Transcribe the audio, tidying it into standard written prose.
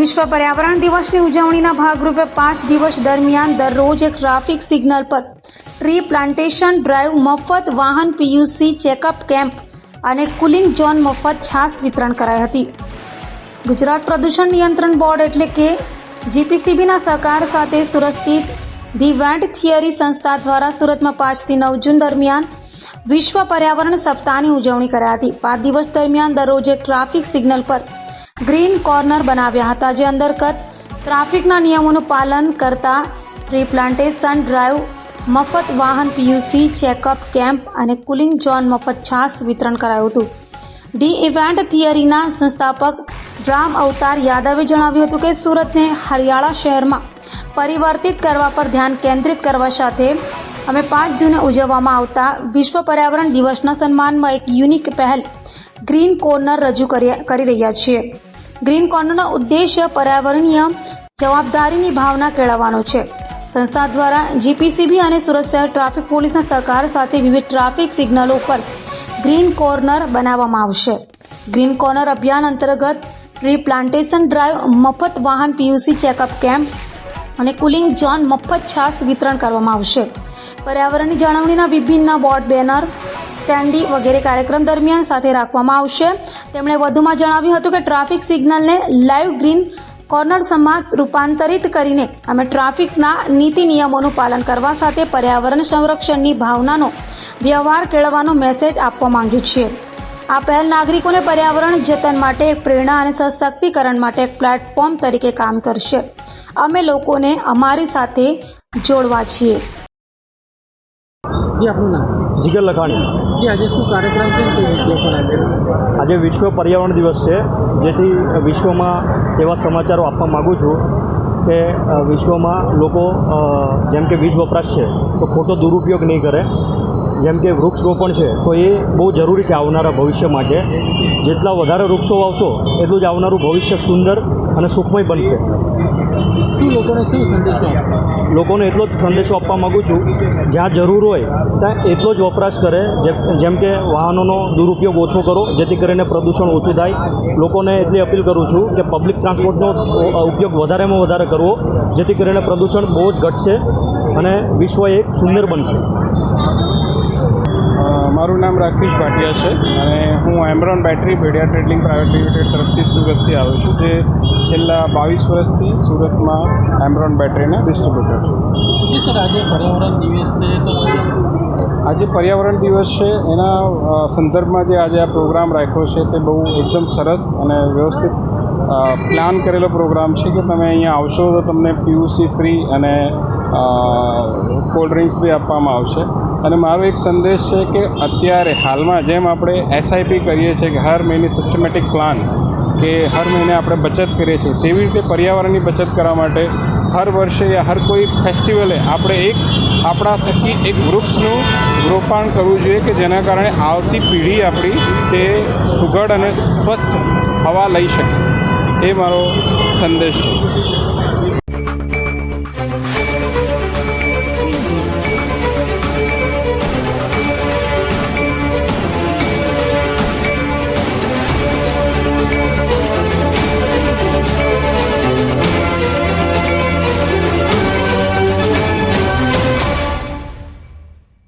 વિશ્વ પર્યાવરણ દિવસની ઉજવણીના ભાગરૂપે 5 દિવસ દરમિયાન દરરોજ એક ટ્રાફિક સિગ્નલ પર ટ્રી પ્લાન્ટેશન ડ્રાઈવ, મફત વાહન પીયુસી ચેકઅપ કેમ્પ અને કુલિંગ ઝોન મફત છાસ વિતરણ કરાઈ હતી. ગુજરાત પ્રદૂષણ નિયંત્રણ બોર્ડ એટલે કે જીપીસીબીના સહકાર સાથે સુરત સ્થિત ધી વેન્ટ થિયરી સંસ્થા દ્વારા સુરતમાં 5 થી 9 જૂન દરમિયાન વિશ્વ પર્યાવરણ સપ્તાહની ઉજવણી કરાઈ હતી. 5 દિવસ દરમિયાન દરરોજ એક ટ્રાફિક સિગ્નલ પર ગ્રીન કોર્નર બનાવ્યા હતા, જે અંતર્ગત ટ્રાફિકના નિયમોનું પાલન કરતા ટ્રી પ્લાન્ટેશન ડ્રાઈવ, મફત વાહન પીયુસી ચેકઅપ કેમ્પ અને કુલિંગ ઝોન મફત છાસ વિતરણ કરાયું હતું. ધી ઇવેન્ટ થિયરીના સંસ્થાપક રામ અવતાર યાદવે જણાવ્યું હતું કે સુરતને હરિયાળા શહેરમાં પરિવર્તિત કરવા પર ધ્યાન કેન્દ્રિત કરવા સાથે અમે 5 જૂને ઉજવવામાં આવતા વિશ્વ પર્યાવરણ દિવસના સન્માનમાં એક યુનિક પહેલ ગ્રીન કોર્નર રજૂ કરી રહ્યા છીએ. ગ્રીન કોર્નરનો ઉદ્દેશ્ય પર્યાવરણીય જવાબદારીની ભાવના કેળવવાનો છે. સંસ્થા દ્વારા જીપીસીબી અને સુરત શહેર ટ્રાફિક પોલીસના સહકાર સાથે વિવિધ ટ્રાફિક સિગ્નલો પર ગ્રીન કોર્નર બનાવવામાં આવશે. ગ્રીન કોર્નર અભિયાન અંતર્ગત ટ્રી પ્લાન્ટેશન ડ્રાઈવ, મફત વાહન પીયુસી ચેકઅપ કેમ્પ અને કુલિંગ ઝોન મફત છાસ વિતરણ કરવામાં આવશે. પર્યાવરણની જાળવણીના વિભિન્ન બોર્ડ, બેનર, સ્ટેન્ડી વગેરે કાર્યક્રમ દરમિયાન સાથે રાખવામાં આવશે. તેમણે વધુમાં જણાવ્યું હતું કે ટ્રાફિક સિગ્નલને લાઈવ ગ્રીન કોર્નર્સમાં રૂપાંતરિત કરીને અમે ટ્રાફિકના નીતિ નિયમોનું પાલન કરવા સાથે પર્યાવરણ સંરક્ષણની ભાવનાનો વ્યવહાર કેળવવાનો મેસેજ આપવા માંગીએ છીએ. આ પહેલ નાગરિકોને પર્યાવરણ જતન માટે એક પ્રેરણા અને સશક્તિકરણ માટે એક પ્લેટફોર્મ તરીકે કામ કરશે. અમે લોકોને અમારી સાથે જોડવા છીએ. આપનું નામ? જીગર લખાણી. આજે શું કાર્યક્રમ છે? આજે વિશ્વ પર્યાવરણ દિવસ છે, જેથી વિશ્વમાં એવા સમાચારો આપવા માગું છું કે વિશ્વમાં લોકો જેમ કે વીજ વપરાશ છે તો ખોટો દુરુપયોગ નહીં કરે. જેમ કે વૃક્ષરોપણ છે તો એ બહુ જરૂરી છે આવનારા ભવિષ્ય માટે. જેટલા વધારે વૃક્ષો વાવશો એટલું જ આવનારું ભવિષ્ય સુંદર અને સુખમય બનશે. શું લોકોને શું સંદેશો આપો? લોકોને એટલો જ સંદેશો આપવા માગું છું, જ્યાં જરૂર હોય ત્યાં એટલો જ વપરાશ કરે. જેમ કે વાહનોનો દુરુપયોગ ઓછો કરો, જેથી કરીને પ્રદૂષણ ઓછું થાય. લોકોને એટલી અપીલ કરું છું કે પબ્લિક ટ્રાન્સપોર્ટનો ઉપયોગ વધારેમાં વધારે કરવો, જેથી કરીને પ્રદૂષણ બહુ જ ઘટશે અને વિશ્વ એક સુંદર બનશે. મારું નામ રાકેશ ભાટિયા છે અને હું Amaron battery Bhediya trading private limited તરફથી સુરતથી આવ્યો છું, જે છેલ્લા 22 વર્ષથી સુરતમાં એમરોન બેટરીના ડિસ્ટ્રીબ્યુટર છું. જી સર, આજે પર્યાવરણ દિવસ છે તો આજે પર્યાવરણ દિવસ છે, એના સંદર્ભમાં જે આજે આ પ્રોગ્રામ રાખ્યો છે તે બહુ એકદમ સરસ અને વ્યવસ્થિત પ્લાન કરેલો પ્રોગ્રામ છે કે તમે અહીંયા આવશો તો તમને પીયુસી ફ્રી અને કોલ્ડ ડ્રિંક્સ બી આપવામાં આવશે. અને મારો એક સંદેશ છે કે અત્યારે હાલમાં જેમ આપણે એસઆઈપી કરીએ છીએ કે હર મહિને સિસ્ટમેટિક પ્લાન કે હર મહિને આપણે બચત કરીએ છીએ, તેવી રીતે પર્યાવરણની બચત કરવા માટે હર વર્ષે યા હર કોઈ ફેસ્ટિવલે આપણે આપણા થકી એક વૃક્ષનું રોપાણ કરવું જોઈએ કે જેના કારણે આવતી પેઢી આપણી તે સુઘડ અને સ્વચ્છ હવા લઈ શકે. એ મારો સંદેશ છે.